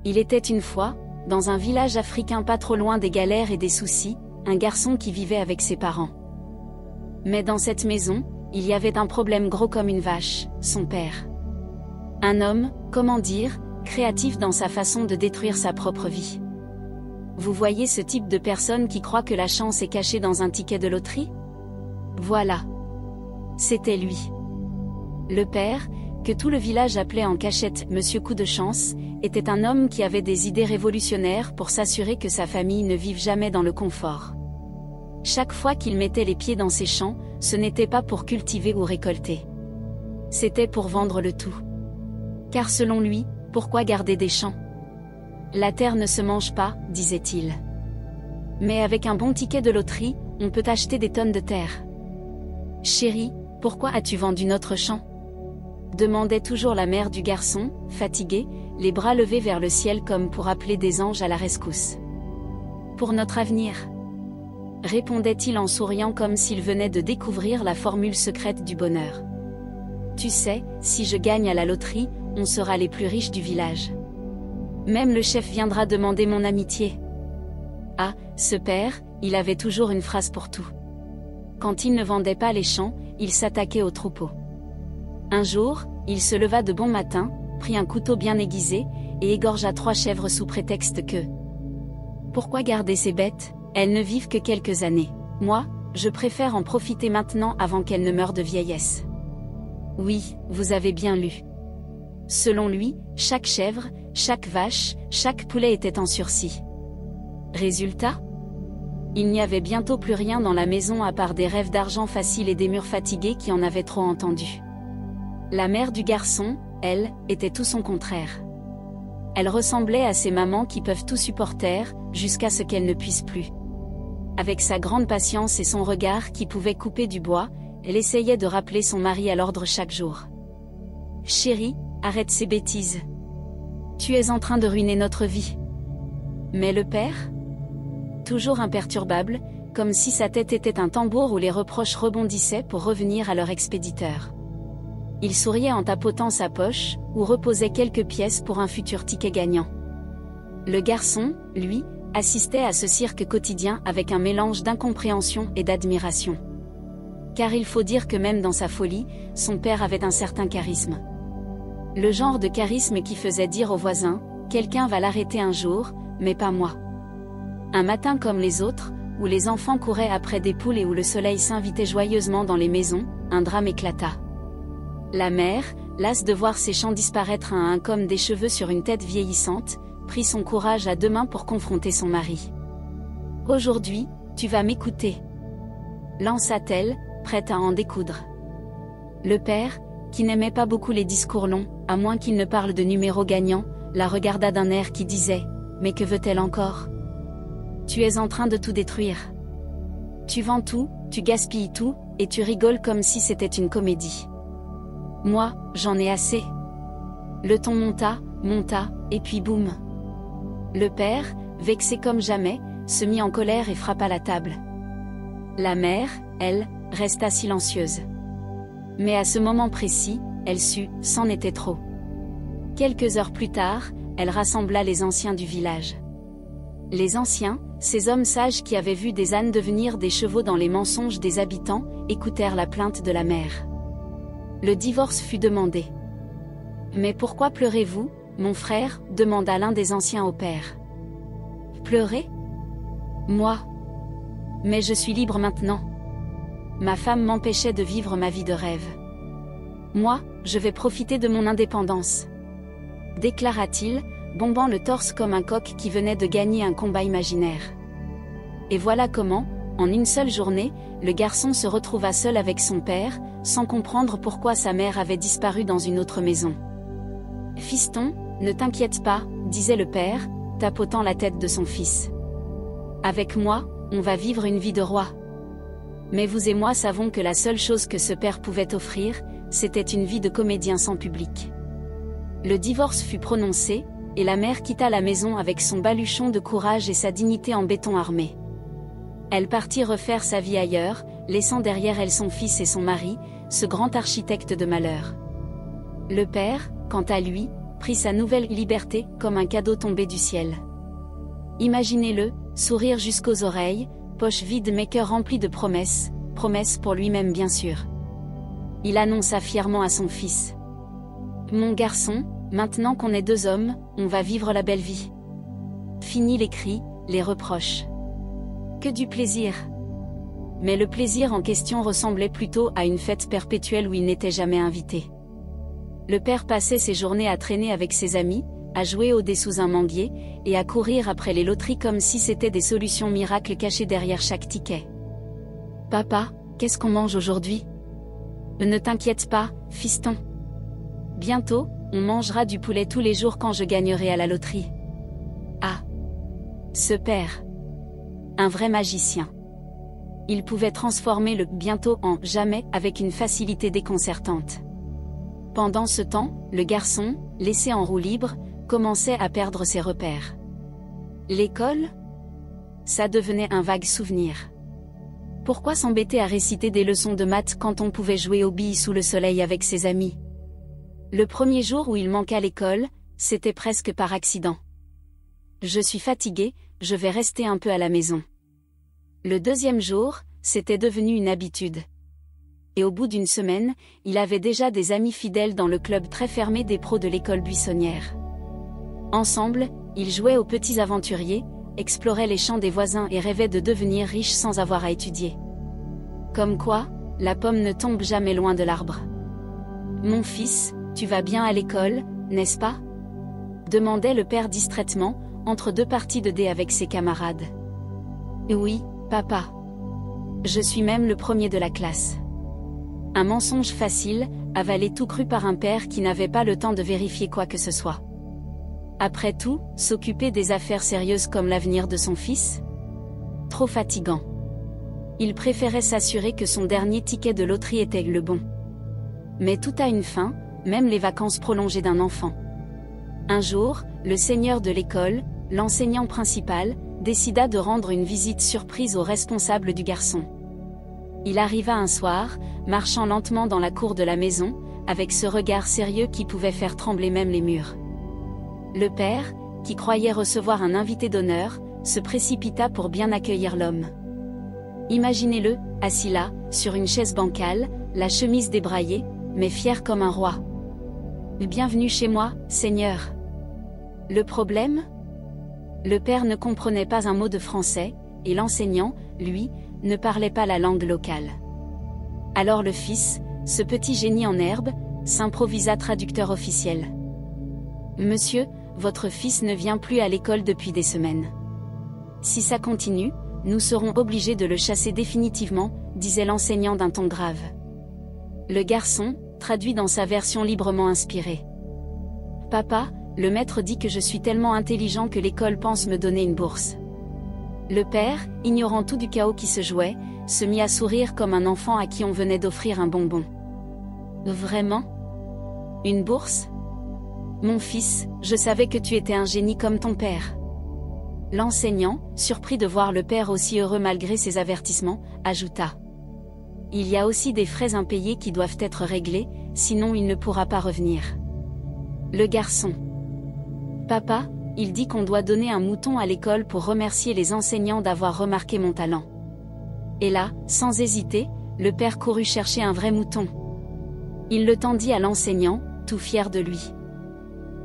Il était une fois, dans un village africain pas trop loin des galères et des soucis, un garçon qui vivait avec ses parents. Mais dans cette maison, il y avait un problème gros comme une vache, son père. Un homme, comment dire, créatif dans sa façon de détruire sa propre vie. Vous voyez ce type de personne qui croit que la chance est cachée dans un ticket de loterie? Voilà. C'était lui. Le père, que tout le village appelait en cachette Monsieur Coup de Chance, était un homme qui avait des idées révolutionnaires pour s'assurer que sa famille ne vive jamais dans le confort. Chaque fois qu'il mettait les pieds dans ses champs, ce n'était pas pour cultiver ou récolter. C'était pour vendre le tout. Car selon lui, pourquoi garder des champs? La terre ne se mange pas, disait-il. Mais avec un bon ticket de loterie, on peut acheter des tonnes de terre. Chérie, pourquoi as-tu vendu notre champ? Demandait toujours la mère du garçon, fatiguée, les bras levés vers le ciel comme pour appeler des anges à la rescousse. Pour notre avenir, répondait-il en souriant comme s'il venait de découvrir la formule secrète du bonheur. Tu sais, si je gagne à la loterie, on sera les plus riches du village. Même le chef viendra demander mon amitié. Ah, ce père, il avait toujours une phrase pour tout. Quand il ne vendait pas les champs, il s'attaquait aux troupeaux. Un jour, il se leva de bon matin, prit un couteau bien aiguisé, et égorgea 3 chèvres sous prétexte que... Pourquoi garder ces bêtes? Elles ne vivent que quelques années. Moi, je préfère en profiter maintenant avant qu'elles ne meurent de vieillesse. Oui, vous avez bien lu. Selon lui, chaque chèvre, chaque vache, chaque poulet était en sursis. Résultat? Il n'y avait bientôt plus rien dans la maison à part des rêves d'argent facile et des murs fatigués qui en avaient trop entendu. La mère du garçon, elle, était tout son contraire. Elle ressemblait à ces mamans qui peuvent tout supporter, jusqu'à ce qu'elles ne puissent plus. Avec sa grande patience et son regard qui pouvait couper du bois, elle essayait de rappeler son mari à l'ordre chaque jour. « Chérie, arrête ces bêtises. Tu es en train de ruiner notre vie. » Mais le père? Toujours imperturbable, comme si sa tête était un tambour où les reproches rebondissaient pour revenir à leur expéditeur. Il souriait en tapotant sa poche, où reposaient quelques pièces pour un futur ticket gagnant. Le garçon, lui, assistait à ce cirque quotidien avec un mélange d'incompréhension et d'admiration. Car il faut dire que même dans sa folie, son père avait un certain charisme. Le genre de charisme qui faisait dire aux voisins, « Quelqu'un va l'arrêter un jour, mais pas moi. » Un matin comme les autres, où les enfants couraient après des poules et où le soleil s'invitait joyeusement dans les maisons, un drame éclata. La mère, lasse de voir ses champs disparaître un à un comme des cheveux sur une tête vieillissante, prit son courage à 2 mains pour confronter son mari. « Aujourd'hui, tu vas m'écouter. » lança-t-elle, prête à en découdre. Le père, qui n'aimait pas beaucoup les discours longs, à moins qu'il ne parle de numéros gagnants, la regarda d'un air qui disait « Mais que veut-elle encore ? Tu es en train de tout détruire. Tu vends tout, tu gaspilles tout, et tu rigoles comme si c'était une comédie. Moi, j'en ai assez. » Le ton monta, et puis boum. Le père, vexé comme jamais, se mit en colère et frappa la table. La mère, elle, resta silencieuse. Mais à ce moment précis, elle sut, c'en était trop. Quelques heures plus tard, elle rassembla les anciens du village. Les anciens, ces hommes sages qui avaient vu des ânes devenir des chevaux dans les mensonges des habitants, écoutèrent la plainte de la mère. Le divorce fut demandé. « Mais pourquoi pleurez-vous, mon frère ?» demanda l'un des anciens au père. « Pleurer ? Moi ? Mais je suis libre maintenant. Ma femme m'empêchait de vivre ma vie de rêve. Moi, je vais profiter de mon indépendance. » déclara-t-il, bombant le torse comme un coq qui venait de gagner un combat imaginaire. Et voilà comment, en une seule journée, le garçon se retrouva seul avec son père, sans comprendre pourquoi sa mère avait disparu dans une autre maison. « Fiston, ne t'inquiète pas, » disait le père, tapotant la tête de son fils. « Avec moi, on va vivre une vie de roi. » Mais vous et moi savons que la seule chose que ce père pouvait offrir, c'était une vie de comédien sans public. Le divorce fut prononcé, et la mère quitta la maison avec son baluchon de courage et sa dignité en béton armé. Elle partit refaire sa vie ailleurs, laissant derrière elle son fils et son mari, ce grand architecte de malheur. Le père, quant à lui, pris sa nouvelle liberté comme un cadeau tombé du ciel. Imaginez-le, sourire jusqu'aux oreilles, poche vide mais cœur rempli de promesses, promesses pour lui-même bien sûr. Il annonça fièrement à son fils. Mon garçon, maintenant qu'on est deux hommes, on va vivre la belle vie. Fini les cris, les reproches. Que du plaisir. Mais le plaisir en question ressemblait plutôt à une fête perpétuelle où il n'était jamais invité. Le père passait ses journées à traîner avec ses amis, à jouer au dé sous un manguier, et à courir après les loteries comme si c'était des solutions miracles cachées derrière chaque ticket. Papa, qu'est-ce qu'on mange aujourd'hui? Ne t'inquiète pas, fiston. Bientôt, on mangera du poulet tous les jours quand je gagnerai à la loterie. Ah! Ce père! Un vrai magicien. Il pouvait transformer le « bientôt » en « jamais » avec une facilité déconcertante. Pendant ce temps, le garçon, laissé en roue libre, commençait à perdre ses repères. L'école? Ça devenait un vague souvenir. Pourquoi s'embêter à réciter des leçons de maths quand on pouvait jouer aux billes sous le soleil avec ses amis? Le premier jour où il manqua l'école, c'était presque par accident. Je suis fatigué, je vais rester un peu à la maison. Le deuxième jour, c'était devenu une habitude. Et au bout d'une semaine, il avait déjà des amis fidèles dans le club très fermé des pros de l'école buissonnière. Ensemble, ils jouaient aux petits aventuriers, exploraient les champs des voisins et rêvaient de devenir riches sans avoir à étudier. Comme quoi, la pomme ne tombe jamais loin de l'arbre. Mon fils, tu vas bien à l'école, n'est-ce pas? Demandait le père distraitement, entre deux parties de dés avec ses camarades. Oui, papa. Je suis même le premier de la classe. Un mensonge facile, avalé tout cru par un père qui n'avait pas le temps de vérifier quoi que ce soit. Après tout, s'occuper des affaires sérieuses comme l'avenir de son fils? Trop fatigant. Il préférait s'assurer que son dernier ticket de loterie était le bon. Mais tout a une fin, même les vacances prolongées d'un enfant. Un jour, le seigneur de l'école, l'enseignant principal, décida de rendre une visite surprise au responsable du garçon. Il arriva un soir, marchant lentement dans la cour de la maison, avec ce regard sérieux qui pouvait faire trembler même les murs. Le père, qui croyait recevoir un invité d'honneur, se précipita pour bien accueillir l'homme. Imaginez-le, assis là, sur une chaise bancale, la chemise débraillée, mais fier comme un roi. Bienvenue chez moi, Seigneur. Le problème? Le père ne comprenait pas un mot de français, et l'enseignant, lui, ne parlait pas la langue locale. Alors le fils, ce petit génie en herbe, s'improvisa traducteur officiel. Monsieur, votre fils ne vient plus à l'école depuis des semaines. Si ça continue, nous serons obligés de le chasser définitivement, disait l'enseignant d'un ton grave. Le garçon, traduit dans sa version librement inspirée. Papa, le maître dit que je suis tellement intelligent que l'école pense me donner une bourse. Le père, ignorant tout du chaos qui se jouait, se mit à sourire comme un enfant à qui on venait d'offrir un bonbon. Vraiment? Une bourse? Mon fils, je savais que tu étais un génie comme ton père. L'enseignant, surpris de voir le père aussi heureux malgré ses avertissements, ajouta. Il y a aussi des frais impayés qui doivent être réglés, sinon il ne pourra pas revenir. Le garçon. Papa, il dit qu'on doit donner un mouton à l'école pour remercier les enseignants d'avoir remarqué mon talent. Et là, sans hésiter, le père courut chercher un vrai mouton. Il le tendit à l'enseignant, tout fier de lui.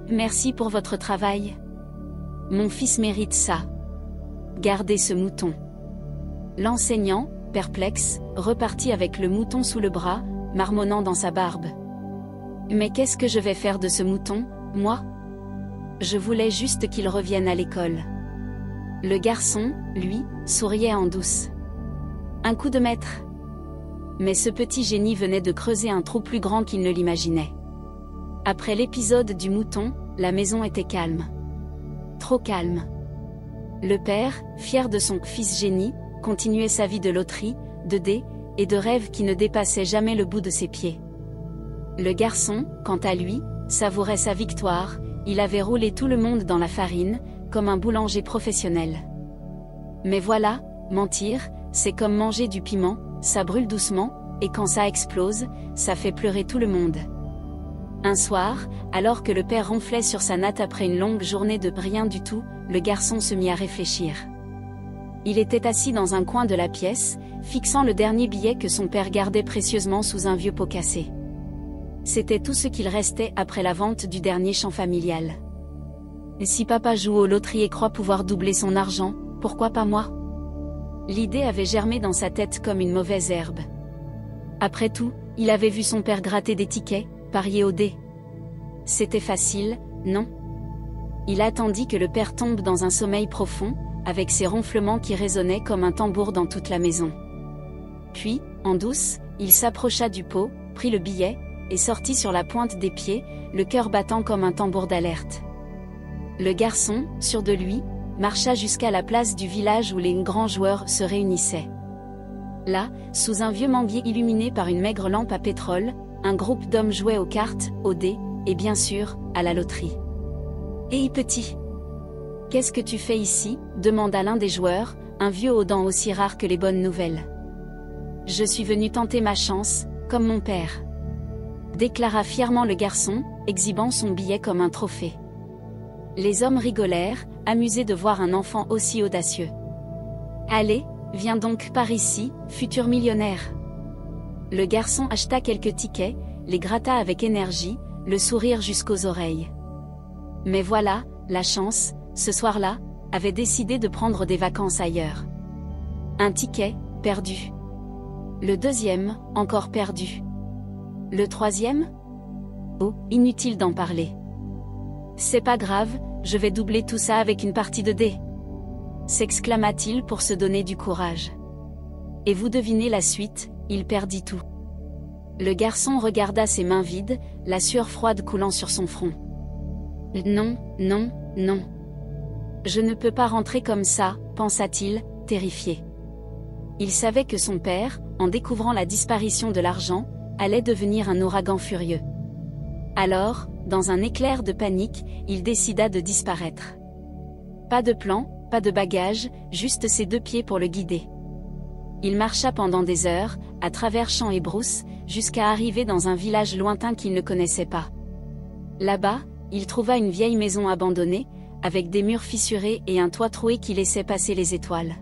Merci pour votre travail. Mon fils mérite ça. Gardez ce mouton. L'enseignant, perplexe, repartit avec le mouton sous le bras, marmonnant dans sa barbe. Mais qu'est-ce que je vais faire de ce mouton, moi? Je voulais juste qu'il revienne à l'école. Le garçon, lui, souriait en douce. Un coup de maître. Mais ce petit génie venait de creuser un trou plus grand qu'il ne l'imaginait. Après l'épisode du mouton, la maison était calme. Trop calme. Le père, fier de son fils génie, continuait sa vie de loterie, de dés, et de rêves qui ne dépassaient jamais le bout de ses pieds. Le garçon, quant à lui, savourait sa victoire, il avait roulé tout le monde dans la farine, comme un boulanger professionnel. Mais voilà, mentir, c'est comme manger du piment, ça brûle doucement, et quand ça explose, ça fait pleurer tout le monde. Un soir, alors que le père ronflait sur sa natte après une longue journée de rien du tout, le garçon se mit à réfléchir. Il était assis dans un coin de la pièce, fixant le dernier billet que son père gardait précieusement sous un vieux pot cassé. C'était tout ce qu'il restait après la vente du dernier champ familial. Et si papa joue aux loteries et croit pouvoir doubler son argent, pourquoi pas moi? L'idée avait germé dans sa tête comme une mauvaise herbe. Après tout, il avait vu son père gratter des tickets, parier au dé. C'était facile, non? Il attendit que le père tombe dans un sommeil profond, avec ses ronflements qui résonnaient comme un tambour dans toute la maison. Puis, en douce, il s'approcha du pot, prit le billet, et sortit sur la pointe des pieds, le cœur battant comme un tambour d'alerte. Le garçon, sûr de lui, marcha jusqu'à la place du village où les grands joueurs se réunissaient. Là, sous un vieux manguier illuminé par une maigre lampe à pétrole, un groupe d'hommes jouait aux cartes, aux dés, et bien sûr, à la loterie. « Hé petit! Qu'est-ce que tu fais ici » demanda l'un des joueurs, un vieux aux dents aussi rares que les bonnes nouvelles. « Je suis venu tenter ma chance, comme mon père. » déclara fièrement le garçon, exhibant son billet comme un trophée. Les hommes rigolèrent, amusés de voir un enfant aussi audacieux. « Allez, viens donc par ici, futur millionnaire. » Le garçon acheta quelques tickets, les gratta avec énergie, le sourire jusqu'aux oreilles. Mais voilà, la chance, ce soir-là, avait décidé de prendre des vacances ailleurs. Un ticket, perdu. Le deuxième, encore perdu. Le troisième? Oh, inutile d'en parler. C'est pas grave, je vais doubler tout ça avec une partie de dés. S'exclama-t-il pour se donner du courage. Et vous devinez la suite, il perdit tout. Le garçon regarda ses mains vides, la sueur froide coulant sur son front. Non, non, non. Je ne peux pas rentrer comme ça, pensa-t-il, terrifié. Il savait que son père, en découvrant la disparition de l'argent, allait devenir un ouragan furieux. Alors, dans un éclair de panique, il décida de disparaître. Pas de plan, pas de bagages, juste ses deux pieds pour le guider. Il marcha pendant des heures, à travers champs et brousses, jusqu'à arriver dans un village lointain qu'il ne connaissait pas. Là-bas, il trouva une vieille maison abandonnée, avec des murs fissurés et un toit troué qui laissait passer les étoiles.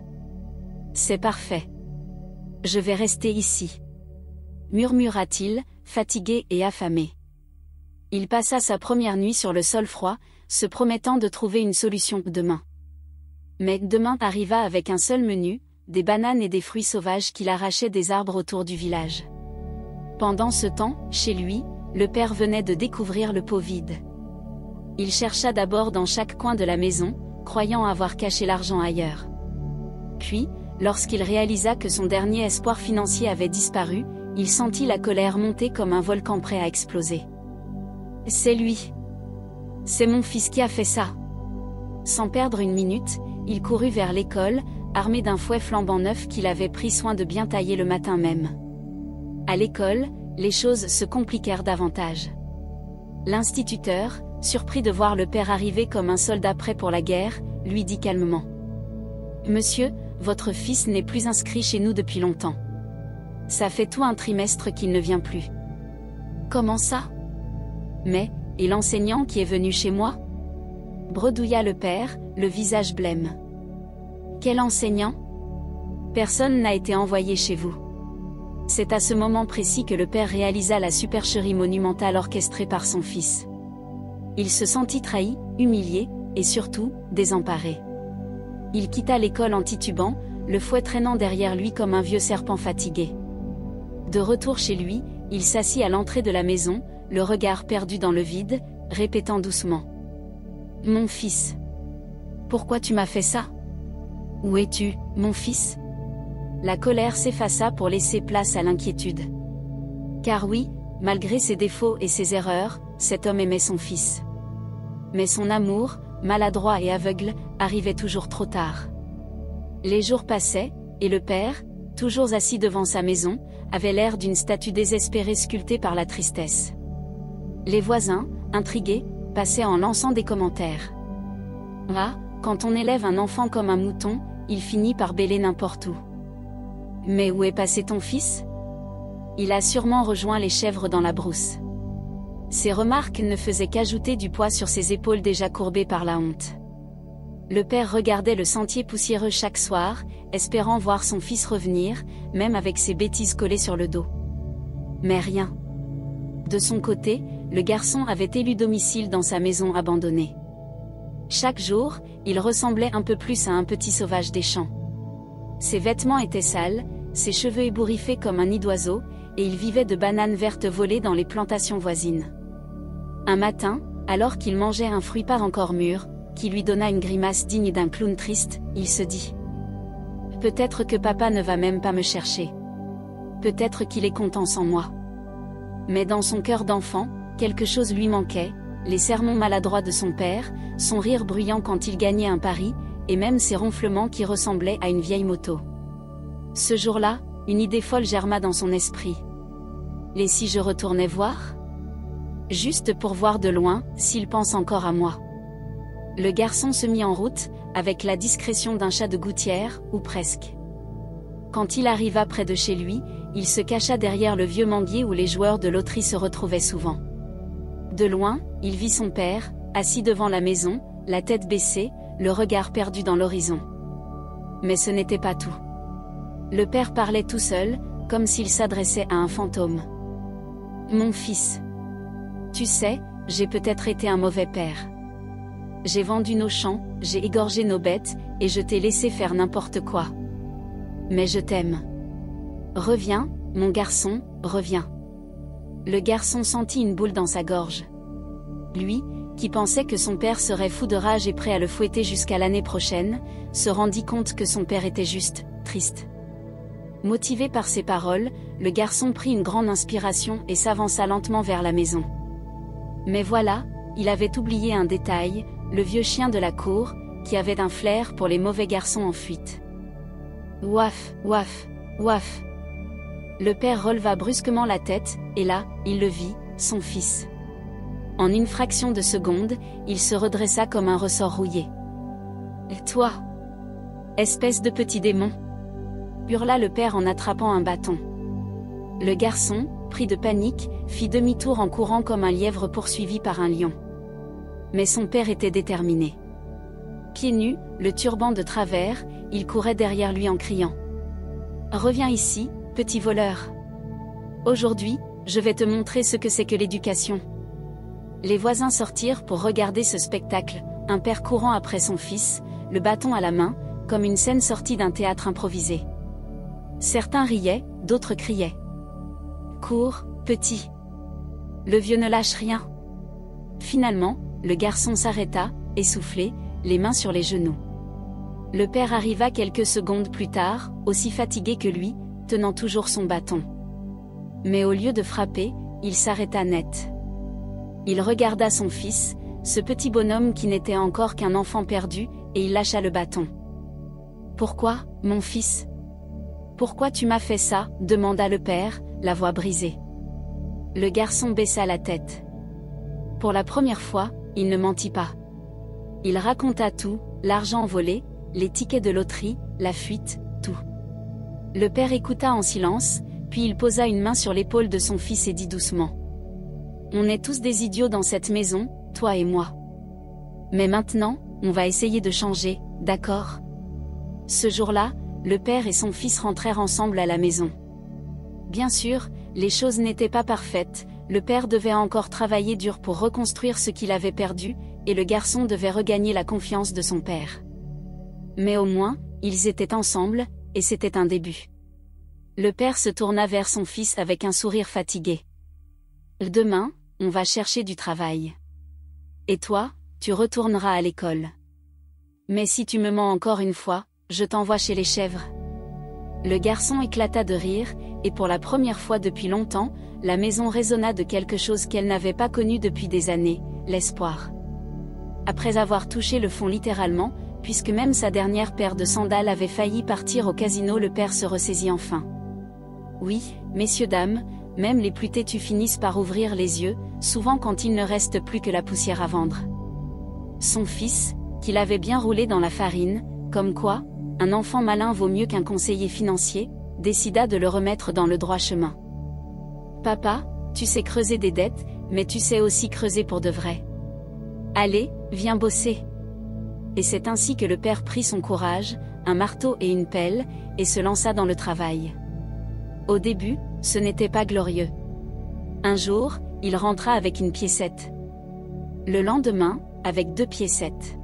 « C'est parfait. Je vais rester ici. » murmura-t-il, fatigué et affamé. Il passa sa première nuit sur le sol froid, se promettant de trouver une solution demain. Mais demain arriva avec un seul menu, des bananes et des fruits sauvages qu'il arrachait des arbres autour du village. Pendant ce temps, chez lui, le père venait de découvrir le pot vide. Il chercha d'abord dans chaque coin de la maison, croyant avoir caché l'argent ailleurs. Puis, lorsqu'il réalisa que son dernier espoir financier avait disparu, il sentit la colère monter comme un volcan prêt à exploser. « C'est lui. C'est mon fils qui a fait ça. » Sans perdre une minute, il courut vers l'école, armé d'un fouet flambant neuf qu'il avait pris soin de bien tailler le matin même. À l'école, les choses se compliquèrent davantage. L'instituteur, surpris de voir le père arriver comme un soldat prêt pour la guerre, lui dit calmement. « Monsieur, votre fils n'est plus inscrit chez nous depuis longtemps. Ça fait tout un trimestre qu'il ne vient plus. »« Comment ça ? Mais, et l'enseignant qui est venu chez moi ?» bredouilla le père, le visage blême. « Quel enseignant ? Personne n'a été envoyé chez vous. » C'est à ce moment précis que le père réalisa la supercherie monumentale orchestrée par son fils. Il se sentit trahi, humilié, et surtout, désemparé. Il quitta l'école en titubant, le fouet traînant derrière lui comme un vieux serpent fatigué. De retour chez lui, il s'assit à l'entrée de la maison, le regard perdu dans le vide, répétant doucement. « Mon fils. Pourquoi tu m'as fait ça ? Où es-tu, mon fils ?» La colère s'effaça pour laisser place à l'inquiétude. Car oui, malgré ses défauts et ses erreurs, cet homme aimait son fils. Mais son amour, maladroit et aveugle, arrivait toujours trop tard. Les jours passaient, et le père, toujours assis devant sa maison, avait l'air d'une statue désespérée sculptée par la tristesse. Les voisins, intrigués, passaient en lançant des commentaires. Ah, quand on élève un enfant comme un mouton, il finit par bêler n'importe où. Mais où est passé ton fils ? Il a sûrement rejoint les chèvres dans la brousse. Ces remarques ne faisaient qu'ajouter du poids sur ses épaules déjà courbées par la honte. Le père regardait le sentier poussiéreux chaque soir, espérant voir son fils revenir, même avec ses bêtises collées sur le dos. Mais rien. De son côté, le garçon avait élu domicile dans sa maison abandonnée. Chaque jour, il ressemblait un peu plus à un petit sauvage des champs. Ses vêtements étaient sales, ses cheveux ébouriffés comme un nid d'oiseau, et il vivait de bananes vertes volées dans les plantations voisines. Un matin, alors qu'il mangeait un fruit pas encore mûr, qui lui donna une grimace digne d'un clown triste, il se dit « Peut-être que papa ne va même pas me chercher. Peut-être qu'il est content sans moi. » Mais dans son cœur d'enfant, quelque chose lui manquait, les sermons maladroits de son père, son rire bruyant quand il gagnait un pari, et même ses ronflements qui ressemblaient à une vieille moto. Ce jour-là, une idée folle germa dans son esprit. Et si je retournais voir ? Juste pour voir de loin, s'il pense encore à moi. Le garçon se mit en route, avec la discrétion d'un chat de gouttière, ou presque. Quand il arriva près de chez lui, il se cacha derrière le vieux manguier où les joueurs de loterie se retrouvaient souvent. De loin, il vit son père, assis devant la maison, la tête baissée, le regard perdu dans l'horizon. Mais ce n'était pas tout. Le père parlait tout seul, comme s'il s'adressait à un fantôme. « Mon fils. Tu sais, j'ai peut-être été un mauvais père. J'ai vendu nos champs, j'ai égorgé nos bêtes, et je t'ai laissé faire n'importe quoi. Mais je t'aime. Reviens, mon garçon, reviens. » Le garçon sentit une boule dans sa gorge. Lui, qui pensait que son père serait fou de rage et prêt à le fouetter jusqu'à l'année prochaine, se rendit compte que son père était juste, triste. Motivé par ces paroles, le garçon prit une grande inspiration et s'avança lentement vers la maison. Mais voilà, il avait oublié un détail, le vieux chien de la cour, qui avait un flair pour les mauvais garçons en fuite. Ouaf, ouaf, ouaf. Le père releva brusquement la tête, et là, il le vit, son fils. En une fraction de seconde, il se redressa comme un ressort rouillé. « Et toi, espèce de petit démon !» hurla le père en attrapant un bâton. Le garçon, pris de panique, fit demi-tour en courant comme un lièvre poursuivi par un lion. Mais son père était déterminé. Pieds nus, le turban de travers, il courait derrière lui en criant « Reviens ici, petit voleur. Aujourd'hui, je vais te montrer ce que c'est que l'éducation. » Les voisins sortirent pour regarder ce spectacle, un père courant après son fils, le bâton à la main, comme une scène sortie d'un théâtre improvisé. Certains riaient, d'autres criaient. « Cours, petit. Le vieux ne lâche rien. » Finalement, le garçon s'arrêta, essoufflé, les mains sur les genoux. Le père arriva quelques secondes plus tard, aussi fatigué que lui, tenant toujours son bâton. Mais au lieu de frapper, il s'arrêta net. Il regarda son fils, ce petit bonhomme qui n'était encore qu'un enfant perdu, et il lâcha le bâton. « Pourquoi, mon fils ? Pourquoi tu m'as fait ça ? » demanda le père, la voix brisée. Le garçon baissa la tête. Pour la première fois, il ne mentit pas. Il raconta tout, l'argent volé, les tickets de loterie, la fuite, tout. Le père écouta en silence, puis il posa une main sur l'épaule de son fils et dit doucement. « On est tous des idiots dans cette maison, toi et moi. Mais maintenant, on va essayer de changer, d'accord ?» Ce jour-là, le père et son fils rentrèrent ensemble à la maison. Bien sûr, les choses n'étaient pas parfaites, le père devait encore travailler dur pour reconstruire ce qu'il avait perdu, et le garçon devait regagner la confiance de son père. Mais au moins, ils étaient ensemble, et c'était un début. Le père se tourna vers son fils avec un sourire fatigué. « Demain, on va chercher du travail. Et toi, tu retourneras à l'école. Mais si tu me mens encore une fois, je t'envoie chez les chèvres. » Le garçon éclata de rire, et pour la première fois depuis longtemps, la maison résonna de quelque chose qu'elle n'avait pas connu depuis des années, l'espoir. Après avoir touché le fond littéralement, puisque même sa dernière paire de sandales avait failli partir au casino, le père se ressaisit enfin. Oui, messieurs dames, même les plus têtus finissent par ouvrir les yeux, souvent quand il ne reste plus que la poussière à vendre. Son fils, qu'il avait bien roulé dans la farine, comme quoi, un enfant malin vaut mieux qu'un conseiller financier, décida de le remettre dans le droit chemin. « Papa, tu sais creuser des dettes, mais tu sais aussi creuser pour de vrai. Allez, viens bosser. Et c'est ainsi que le père prit son courage, un marteau et une pelle, et se lança dans le travail. Au début, ce n'était pas glorieux. Un jour, il rentra avec une piécette. Le lendemain, avec 2 piécettes.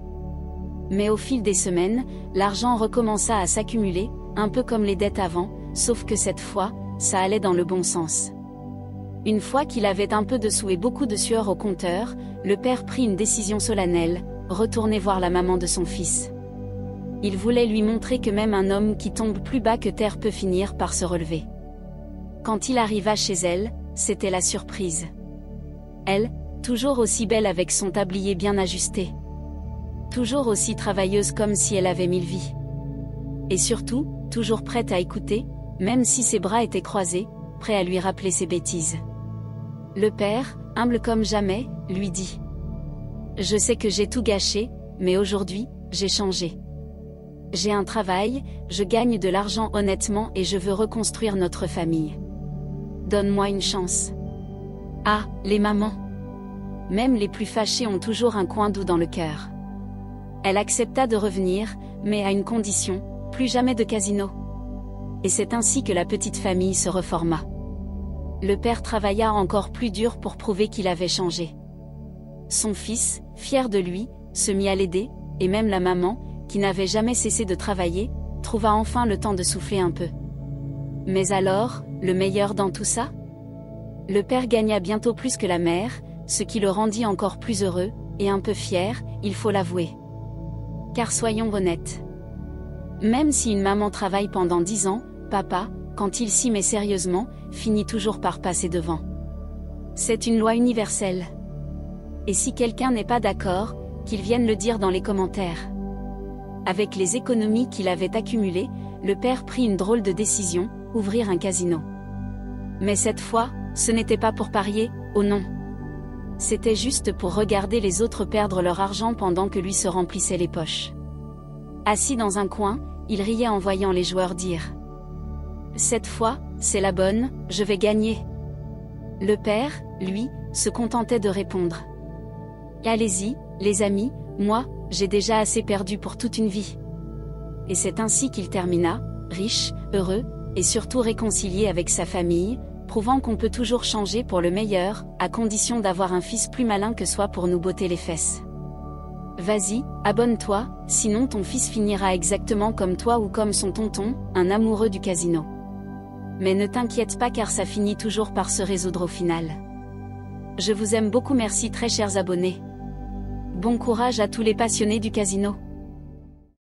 Mais au fil des semaines, l'argent recommença à s'accumuler, un peu comme les dettes avant, sauf que cette fois, ça allait dans le bon sens. Une fois qu'il avait un peu de sous et beaucoup de sueur au compteur, le père prit une décision solennelle, retourner voir la maman de son fils. Il voulait lui montrer que même un homme qui tombe plus bas que terre peut finir par se relever. Quand il arriva chez elle, c'était la surprise. Elle, toujours aussi belle avec son tablier bien ajusté. Toujours aussi travailleuse comme si elle avait 1000 vies. Et surtout, toujours prête à écouter, même si ses bras étaient croisés, prêt à lui rappeler ses bêtises. Le père, humble comme jamais, lui dit : « Je sais que j'ai tout gâché, mais aujourd'hui, j'ai changé. J'ai un travail, je gagne de l'argent honnêtement et je veux reconstruire notre famille. Donne-moi une chance. » Ah, les mamans. Même les plus fâchées ont toujours un coin doux dans le cœur. Elle accepta de revenir, mais à une condition, plus jamais de casino. Et c'est ainsi que la petite famille se reforma. Le père travailla encore plus dur pour prouver qu'il avait changé. Son fils, fier de lui, se mit à l'aider, et même la maman, qui n'avait jamais cessé de travailler, trouva enfin le temps de souffler un peu. Mais alors, le meilleur dans tout ça ? Le père gagna bientôt plus que la mère, ce qui le rendit encore plus heureux, et un peu fier, il faut l'avouer. Car soyons honnêtes. Même si une maman travaille pendant 10 ans, papa, quand il s'y met sérieusement, finit toujours par passer devant. C'est une loi universelle. Et si quelqu'un n'est pas d'accord, qu'il vienne le dire dans les commentaires. Avec les économies qu'il avait accumulées, le père prit une drôle de décision, ouvrir un casino. Mais cette fois, ce n'était pas pour parier, oh non. C'était juste pour regarder les autres perdre leur argent pendant que lui se remplissait les poches. Assis dans un coin, il riait en voyant les joueurs dire : « Cette fois, c'est la bonne, je vais gagner. » Le père, lui, se contentait de répondre : « Allez-y, les amis, moi, j'ai déjà assez perdu pour toute une vie. » Et c'est ainsi qu'il termina, riche, heureux, et surtout réconcilié avec sa famille, prouvant qu'on peut toujours changer pour le meilleur, à condition d'avoir un fils plus malin que soi pour nous botter les fesses. Vas-y, abonne-toi, sinon ton fils finira exactement comme toi ou comme son tonton, un amoureux du casino. Mais ne t'inquiète pas car ça finit toujours par se résoudre au final. Je vous aime beaucoup, merci très chers abonnés. Bon courage à tous les passionnés du casino.